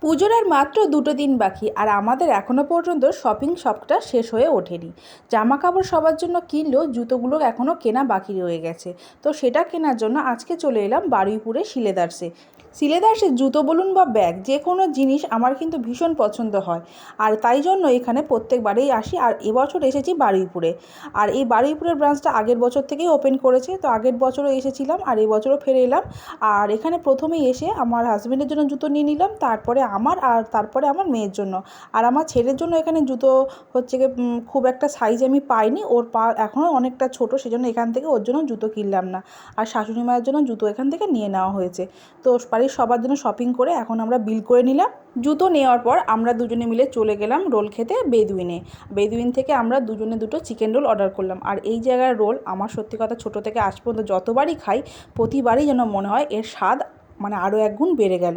পুজোর আর মাত্র 2টো দিন বাকি, আর আমাদের এখনও পর্যন্ত শপিং সবটা শেষ হয়ে ওঠেনি। জামা কাপড় সবার জন্য কিনলেও জুতোগুলো এখনও কেনা বাকি রয়ে গেছে। তো সেটা কেনার জন্য আজকে চলে এলাম বারুইপুরে শিলেদার্সে। শিলেদার্সের জুতো বলুন বা ব্যাগ, যে কোনো জিনিস আমার কিন্তু ভীষণ পছন্দ হয়, আর তাই জন্য এখানে প্রত্যেকবারেই আসি। আর এবছর এসেছি বারুইপুরে। আর এই বারুইপুরের ব্রাঞ্চটা আগের বছর থেকেই ওপেন করেছে, তো আগের বছরও এসেছিলাম আর এই বছরও ফিরে এলাম। আর এখানে প্রথমেই এসে আমার হাজব্যান্ডের জন্য জুতো নিয়ে নিলাম, তারপরে তারপরে আমার মেয়ের জন্য। আর আমার ছেলের জন্য এখানে জুতো হচ্ছে গিয়ে খুব একটা সাইজ আমি পাইনি, ওর পা এখনও অনেকটা ছোটো, সেজন্য এখান থেকে ওর জন্য জুতো কিনলাম না। আর শাশুড়ি মায়ের জন্য জুতো এখান থেকে নিয়ে নেওয়া হয়েছে। তো বাড়ির সবার জন্য শপিং করে এখন আমরা বিল করে নিলাম। জুতো নেওয়ার পর আমরা দুজনে মিলে চলে গেলাম রোল খেতে বেদুইনে। বেদুইন থেকে আমরা দুজনে দুটো চিকেন রোল অর্ডার করলাম। আর এই জায়গার রোল আমার সত্যি কথা ছোটো থেকে আজ পর্যন্ত যতবারই খাই প্রতিবারই যেন মনে হয় এর স্বাদ মানে আরও এক গুণ বেড়ে গেল।